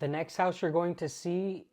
The next house you're going to see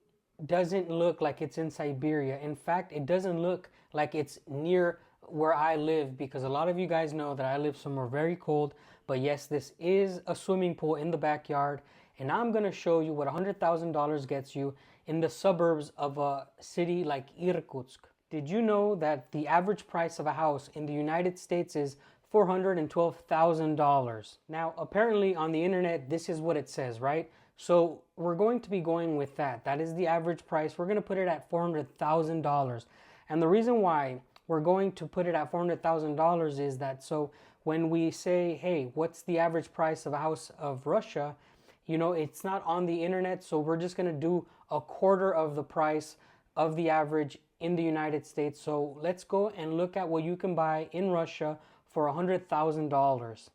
doesn't look like it's in Siberia. In fact, it doesn't look like it's near where I live, because a lot of you guys know that I live somewhere very cold. But yes, this is a swimming pool in the backyard, and I'm going to show you what $100,000 gets you in the suburbs of a city like Irkutsk. Did you know that the average price of a house in the United States is $412,000? Now, apparently on the internet, this is what it says, right? So we're going to be going with that. That is the average price. We're going to put it at $400,000. And the reason why we're going to put it at $400,000 is that so when we say, hey, what's the average price of a house of Russia? You know, it's not on the internet, so we're just going to do a quarter of the price of the average in the United States. So let's go and look at what you can buy in Russia for $100,000.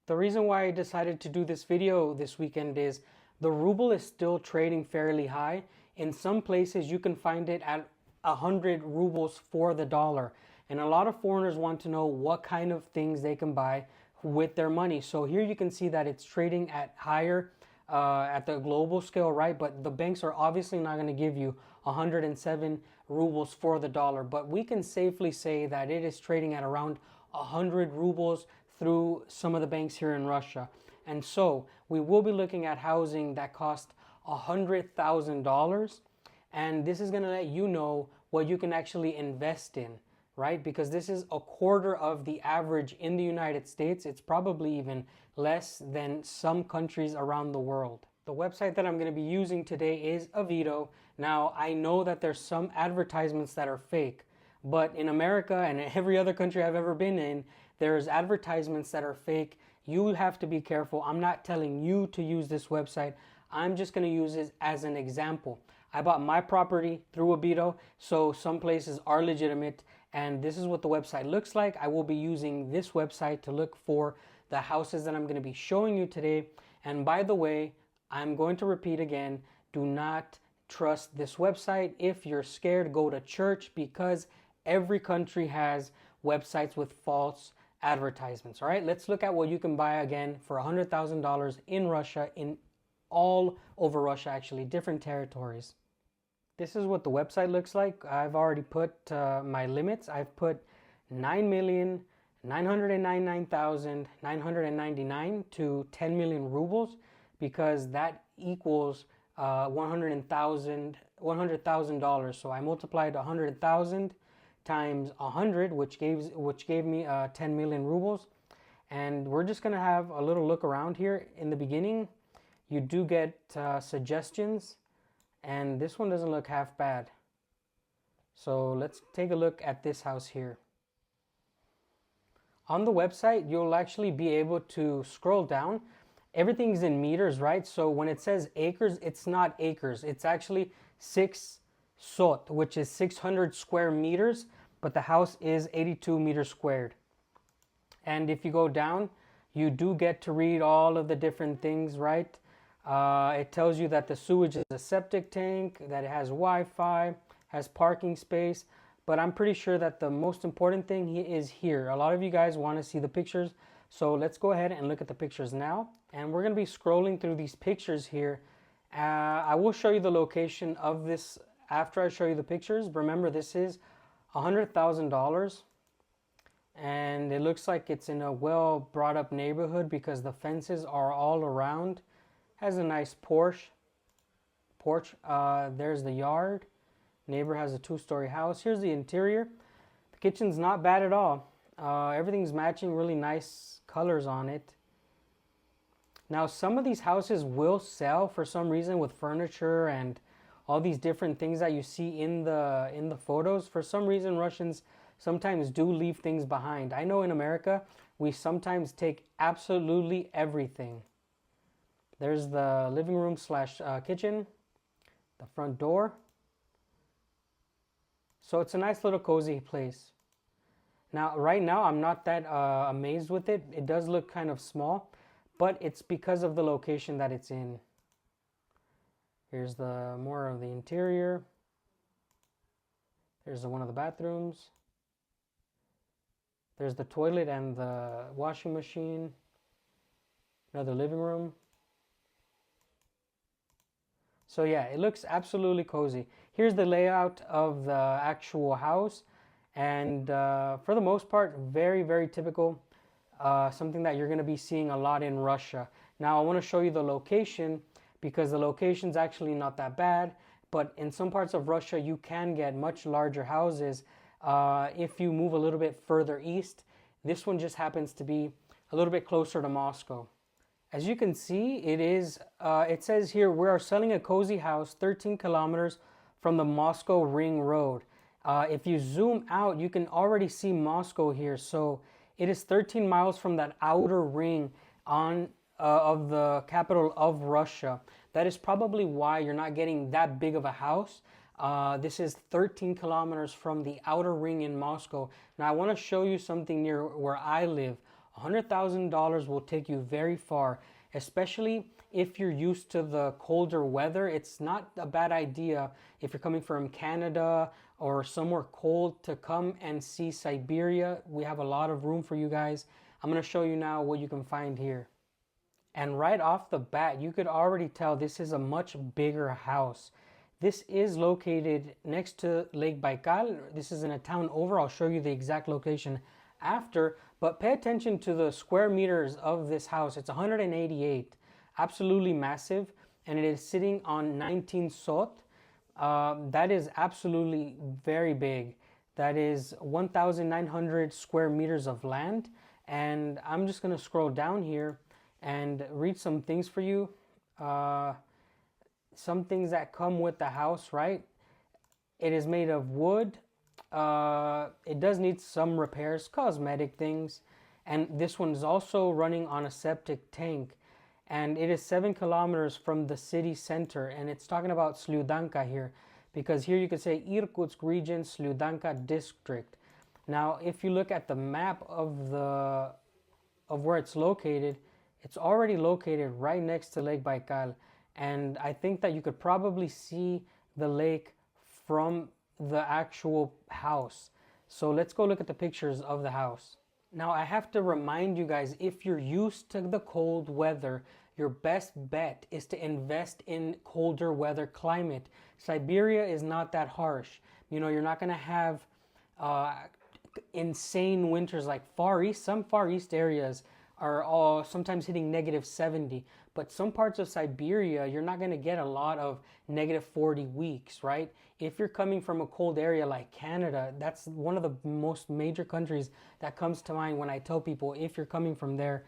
The reason why I decided to do this video this weekend is the ruble is still trading fairly high. In some places you can find it at 100 rubles for the dollar. And a lot of foreigners want to know what kind of things they can buy with their money. So here you can see that it's trading at higher at the global scale, right? But the banks are obviously not going to give you 107 rubles for the dollar. But we can safely say that it is trading at around 100 rubles through some of the banks here in Russia. And so we will be looking at housing that cost $100,000. And this is going to let you know what you can actually invest in, right? Because this is a quarter of the average in the United States. It's probably even less than some countries around the world. The website that I'm going to be using today is Avito. Now, I know that there's some advertisements that are fake, but in America and every other country I've ever been in, there's advertisements that are fake. You have to be careful. I'm not telling you to use this website. I'm just going to use it as an example. I bought my property through Avito, so some places are legitimate, and this is what the website looks like. I will be using this website to look for the houses that I'm going to be showing you today. And by the way, I'm going to repeat again, do not trust this website. If you're scared, go to church, because every country has websites with false advertisements. All right, let's look at what you can buy again for $100,000 in Russia, in all over Russia, actually, different territories. This is what the website looks like. I've already put my limits. I've put 9,999,999 to 10 million rubles, because that equals $100,000. So I multiplied 100,000 times 100, which gave me 10 million rubles. And we're just gonna have a little look around here. In the beginning, you do get suggestions, and this one doesn't look half bad. So let's take a look at this house here. On the website, you'll actually be able to scroll down. Everything's in meters, right? So when it says acres, it's not acres. It's actually 6 sot, which is 600 square meters, but the house is 82 meters squared. And if you go down, you do get to read all of the different things, right? It tells you that the sewage is a septic tank, that it has Wi-Fi, has parking space, but I'm pretty sure that the most important thing is here. A lot of you guys want to see the pictures, so let's go ahead and look at the pictures now. And we're going to be scrolling through these pictures here. I will show you the location of this after I show you the pictures. Remember, this is $100,000, and it looks like it's in a well brought up neighborhood because the fences are all around. Has a nice porch. There's the yard. Neighbor has a 2-story house. Here's the interior. The kitchen's not bad at all. Everything's matching, really nice colors on it. Now, some of these houses will sell for some reason with furniture and all these different things that you see in the photos. For some reason, Russians sometimes do leave things behind. I know in America, we sometimes take absolutely everything. There's the living room slash kitchen, the front door. So it's a nice little cozy place. Now, right now, I'm not that amazed with it. It does look kind of small, but it's because of the location that it's in. Here's the more of the interior. There's one of the bathrooms. There's the toilet and the washing machine. Another living room. So yeah, it looks absolutely cozy. Here's the layout of the actual house, and for the most part, very, very typical. Something that you're going to be seeing a lot in Russia. Now I want to show you the location because the location's actually not that bad, but in some parts of Russia you can get much larger houses if you move a little bit further east. This one just happens to be a little bit closer to Moscow. As you can see, it says here, we are selling a cozy house 13 kilometers from the Moscow Ring Road. If you zoom out, you can already see Moscow here. So it is 13 miles from that outer ring of the capital of Russia. That is probably why you're not getting that big of a house. This is 13 kilometers from the outer ring in Moscow. Now I want to show you something near where I live. $100,000 will take you very far, especially if you're used to the colder weather. It's not a bad idea if you're coming from Canada or somewhere cold to come and see Siberia. We have a lot of room for you guys. I'm going to show you now what you can find here. And right off the bat, you could already tell this is a much bigger house. This is located next to Lake Baikal. This is in a town over. I'll show you the exact location after, but pay attention to the square meters of this house. It's 188, absolutely massive, and it is sitting on 19 sot. That is absolutely very big. That is 1,900 square meters of land. And I'm just going to scroll down here and read some things for you. Some things that come with the house, right? It is made of wood. It does need some repairs, cosmetic things. And this one is also running on a septic tank. And it is 7 kilometers from the city center. And it's talking about Sludanka here, because here you could say Irkutsk region, Sludanka district. Now, if you look at the map of where it's located, it's already located right next to Lake Baikal. And I think that you could probably see the lake from the actual house. So let's go look at the pictures of the house. Now I have to remind you guys, if you're used to the cold weather, your best bet is to invest in colder weather climate. Siberia is not that harsh. You know, you're not going to have insane winters like Far East. Some Far East areas are all sometimes hitting -70, but some parts of Siberia, you're not going to get a lot of -40 weeks, right? If you're coming from a cold area like Canada, that's one of the most major countries that comes to mind when I tell people, if you're coming from there,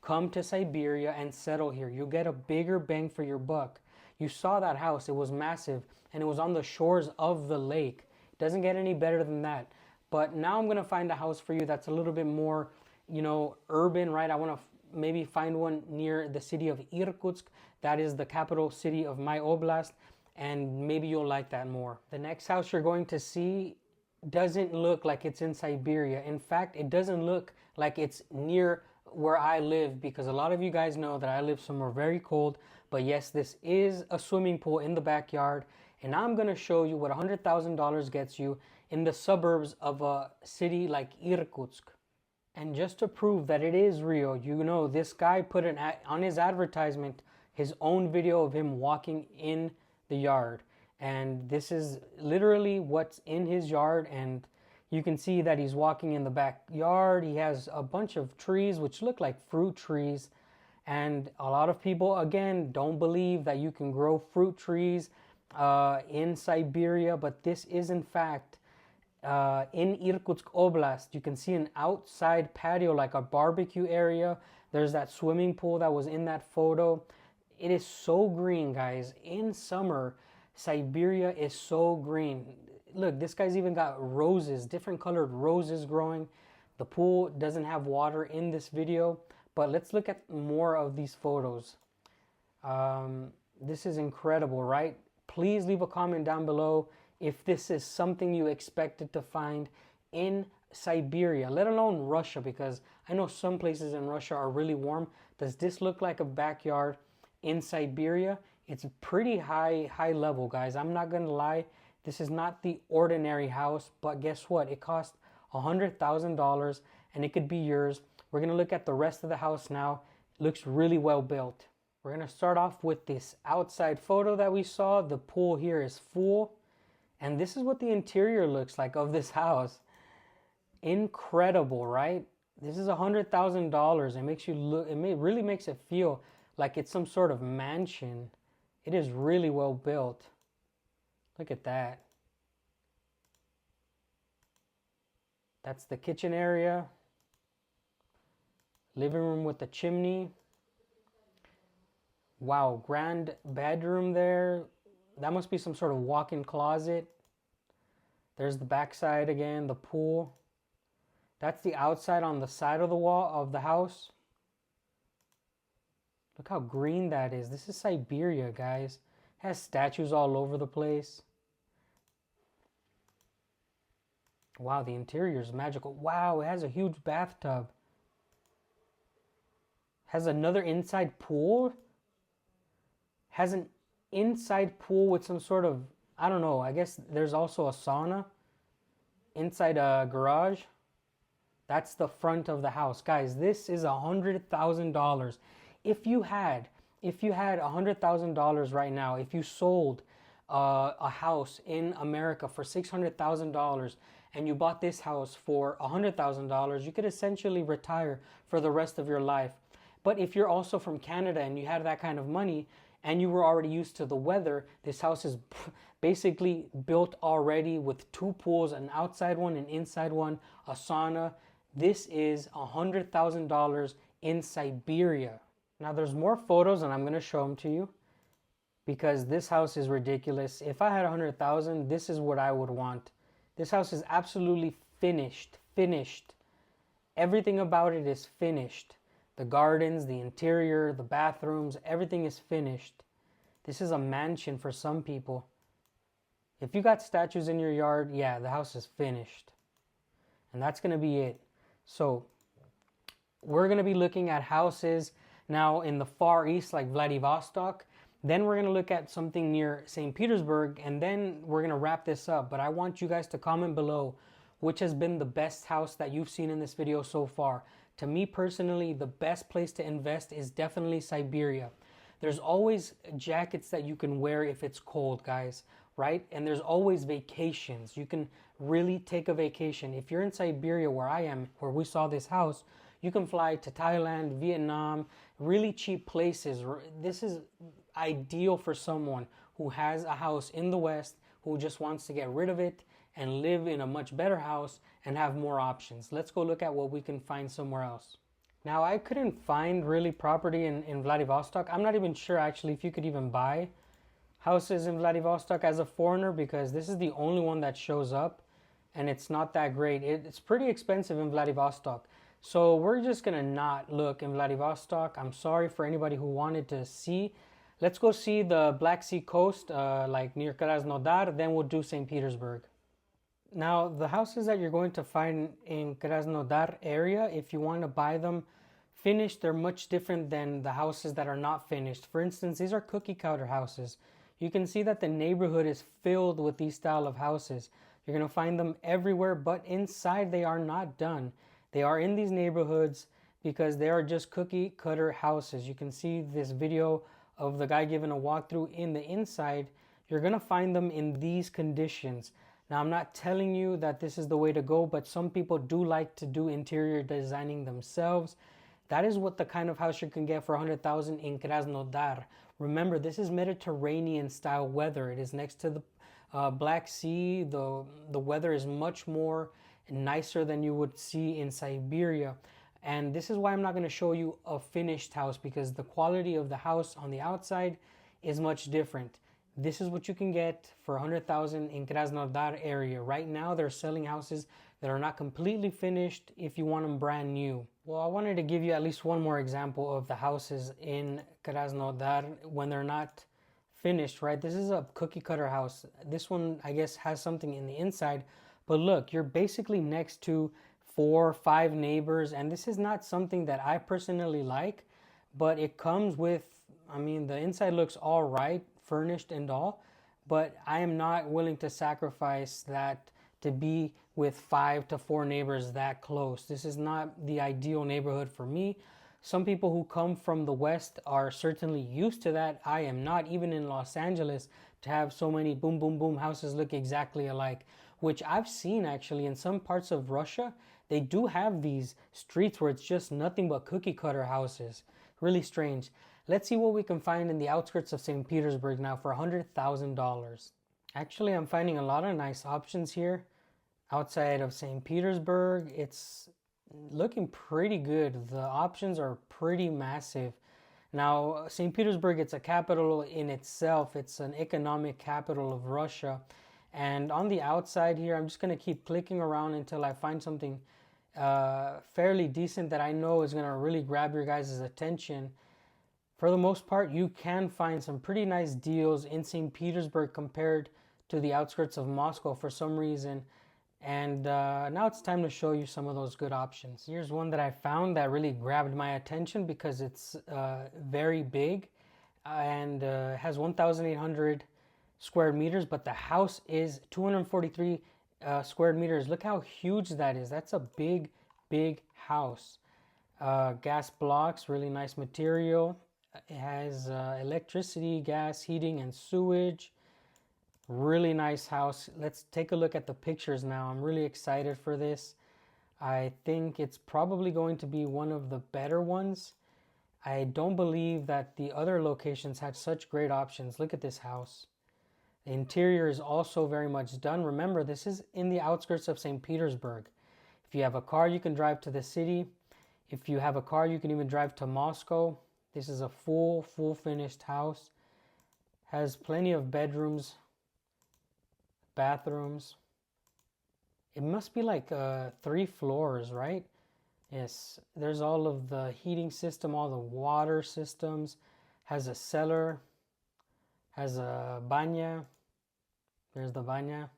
come to Siberia and settle here. You'll get a bigger bang for your buck. You saw that house, it was massive, and it was on the shores of the lake. It doesn't get any better than that. But now I'm going to find a house for you that's a little bit more, you know, urban, right? I want to maybe find one near the city of Irkutsk. That is the capital city of my oblast, and maybe you'll like that more. The next house you're going to see doesn't look like it's in Siberia. In fact, it doesn't look like it's near where I live, because a lot of you guys know that I live somewhere very cold. But yes, this is a swimming pool in the backyard, and I'm going to show you what $100,000 gets you in the suburbs of a city like Irkutsk. And just to prove that it is real, you know, this guy put on his advertisement his own video of him walking in the yard. And this is literally what's in his yard. And you can see that he's walking in the backyard. He has a bunch of trees which look like fruit trees. And a lot of people, again, don't believe that you can grow fruit trees in Siberia. But this is, in fact, in Irkutsk Oblast. You can see an outside patio, like a barbecue area. There's that swimming pool that was in that photo. It is so green, guys. In summer, Siberia is so green. Look, this guy's even got roses, different colored roses growing. The pool doesn't have water in this video, but let's look at more of these photos. This is incredible, right? Please leave a comment down below if this is something you expected to find in Siberia, let alone Russia, because I know some places in Russia are really warm. Does this look like a backyard in Siberia? It's pretty high level, guys. I'm not gonna lie. This is not the ordinary house, but guess what? It cost $100,000 and it could be yours. We're gonna look at the rest of the house now. It looks really well built. We're going to start off with this outside photo that we saw. The pool here is full. And this is what the interior looks like of this house. Incredible, right? This is $100,000. It makes you look, really makes it feel like it's some sort of mansion. It is really well built. Look at that. That's the kitchen area. Living room with the chimney. Wow, grand bedroom there. That must be some sort of walk-in closet. There's the backside again, the pool. That's the outside on the side of the wall of the house. Look how green that is. This is Siberia, guys. It has statues all over the place. Wow, the interior is magical. Wow, it has a huge bathtub. Has another inside pool. Has an inside pool with some sort of, I don't know, I guess there's also a sauna inside a garage. That's the front of the house. Guys, this is $100,000. If you had $100,000 right now, if you sold a house in America for $600,000 and you bought this house for $100,000, you could essentially retire for the rest of your life. But if you're also from Canada and you had that kind of money and you were already used to the weather, this house is basically built already with two pools, an outside one, an inside one, a sauna. This is $100,000 in Siberia. Now there's more photos and I'm going to show them to you because this house is ridiculous. If I had 100,000, this is what I would want. This house is absolutely finished. Everything about it is finished. The gardens, the interior, the bathrooms, everything is finished. This is a mansion for some people. If you got statues in your yard, yeah, the house is finished. And that's going to be it. So we're going to be looking at houses now in the Far East, like Vladivostok. Then we're going to look at something near St. Petersburg, and then we're going to wrap this up. But I want you guys to comment below which has been the best house that you've seen in this video so far. To me personally, the best place to invest is definitely Siberia. There's always jackets that you can wear if it's cold, guys, right? And there's always vacations. You can really take a vacation. If you're in Siberia, where I am, where we saw this house, you can fly to Thailand, Vietnam, really cheap places. This is ideal for someone who has a house in the West, who just wants to get rid of it and live in a much better house and have more options. Let's go look at what we can find somewhere else. Now, I couldn't find really property in Vladivostok. I'm not even sure actually if you could even buy houses in Vladivostok as a foreigner, because this is the only one that shows up and it's not that great. It's pretty expensive in Vladivostok. So we're just gonna not look in Vladivostok. I'm sorry for anybody who wanted to see. Let's go see the Black Sea coast, like near Krasnodar, then we'll do St. Petersburg. Now, the houses that you're going to find in Krasnodar area, if you want to buy them finished, they're much different than the houses that are not finished. For instance, these are cookie cutter houses. You can see that the neighborhood is filled with these style of houses. You're going to find them everywhere, but inside they are not done. They are in these neighborhoods because they are just cookie cutter houses. You can see this video of the guy giving a walkthrough in the inside. You're going to find them in these conditions. Now, I'm not telling you that this is the way to go, but some people do like to do interior designing themselves. That is what the kind of house you can get for 100,000 in Krasnodar. Remember, this is Mediterranean style weather. It is next to the Black Sea. The weather is much more nicer than you would see in Siberia. And this is why I'm not going to show you a finished house, because the quality of the house on the outside is much different. This is what you can get for 100,000 in Krasnodar area. Right now, they're selling houses that are not completely finished if you want them brand new. Well, I wanted to give you at least one more example of the houses in Krasnodar when they're not finished, right? This is a cookie cutter house. This one, I guess, has something in the inside. But look, you're basically next to 4 or 5 neighbors. And this is not something that I personally like, but it comes with, I mean, the inside looks all right, furnished and all, but I am not willing to sacrifice that to be with 5 to 4 neighbors that close. This is not the ideal neighborhood for me. Some people who come from the West are certainly used to that. I am not, even in Los Angeles, to have so many boom, boom, boom houses look exactly alike, which I've seen actually in some parts of Russia. They do have these streets where it's just nothing but cookie cutter houses. Really strange. Let's see what we can find in the outskirts of St. Petersburg now for $100,000. Actually, I'm finding a lot of nice options here outside of St. Petersburg. It's looking pretty good. The options are pretty massive. Now, St. Petersburg, it's a capital in itself. It's an economic capital of Russia. And on the outside here, I'm just going to keep clicking around until I find something fairly decent that I know is going to really grab your guys' attention. For the most part, you can find some pretty nice deals in St. Petersburg compared to the outskirts of Moscow for some reason. And now it's time to show you some of those good options. Here's one that I found that really grabbed my attention because it's very big and has 1,800 square meters, but the house is 243 square meters. Look how huge that is. That's a big, big house. Gas blocks, really nice material. It has electricity, gas, heating, and sewage. Really nice house. Let's take a look at the pictures now. I'm really excited for this. I think it's probably going to be one of the better ones. I don't believe that the other locations had such great options. Look at this house. The interior is also very much done. Remember, this is in the outskirts of St. Petersburg. If you have a car, you can drive to the city. If you have a car, you can even drive to Moscow. This is a full finished house. Has plenty of bedrooms, bathrooms. It must be like 3 floors, right? Yes, there's all of the heating system, all the water systems. Has a cellar, has a banya. There's the banya.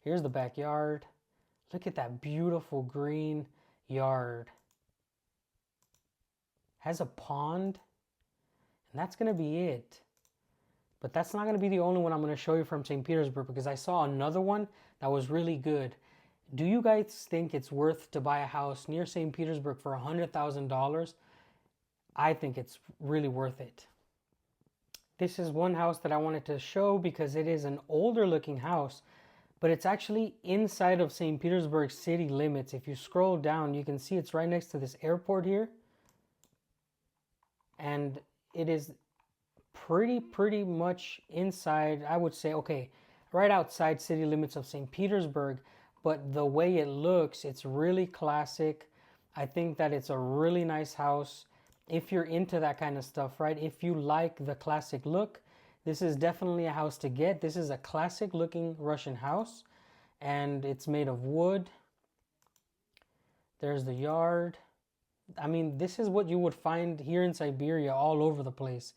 Here's the backyard. Look at that beautiful green yard. Has a pond, and that's gonna be it. But that's not going to be the only one I'm going to show you from St. Petersburg, because I saw another one that was really good. Do you guys think it's worth to buy a house near St. Petersburg for $100,000? I think it's really worth it. This is one house that I wanted to show because it is an older looking house, but it's actually inside of St. Petersburg city limits. If you scroll down, you can see it's right next to this airport here. And it is pretty much inside, I would say, okay, right outside city limits of St. Petersburg, but the way it looks, it's really classic. I think that it's a really nice house if you're into that kind of stuff, right? If you like the classic look, this is definitely a house to get. This is a classic looking Russian house, and it's made of wood. There's the yard. I mean, this is what you would find here in Siberia all over the place.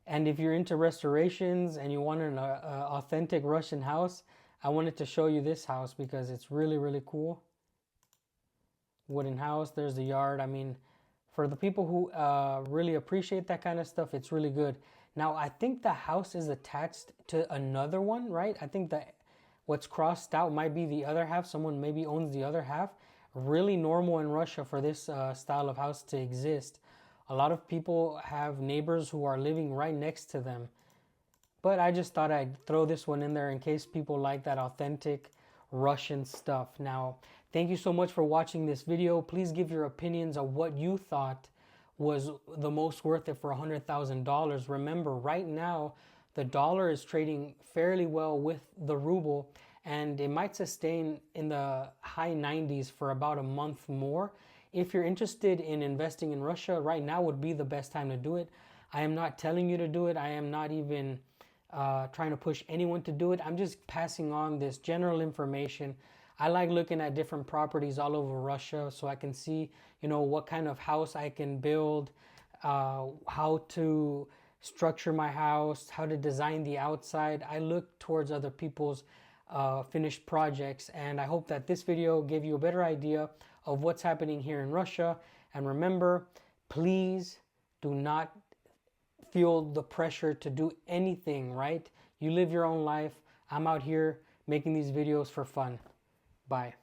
And if you're into restorations and you want an authentic Russian house, I wanted to show you this house because it's really cool. Wooden house, there's the yard. I mean, for the people who really appreciate that kind of stuff, it's really good. Now, I think the house is attached to another one, right? I think that what's crossed out might be the other half. Someone maybe owns the other half. Really normal in Russia for this style of house to exist. A lot of people have neighbors who are living right next to them. But I just thought I'd throw this one in there in case people like that authentic Russian stuff. Now, thank you so much for watching this video. Please give your opinions on what you thought was the most worth it for $100,000. Remember, right now, the dollar is trading fairly well with the ruble, and it might sustain in the high 90s for about a month more. If you're interested in investing in Russia, right now would be the best time to do it. I am not telling you to do it. I am not even trying to push anyone to do it. I'm just passing on this general information. I like looking at different properties all over Russia so I can see, what kind of house I can build, how to structure my house, how to design the outside. I look towards other people's finished projects, and I hope that this video gave you a better idea of what's happening here in Russia. And remember, please do not feel the pressure to do anything, right? You live your own life. I'm out here making these videos for fun. Bye.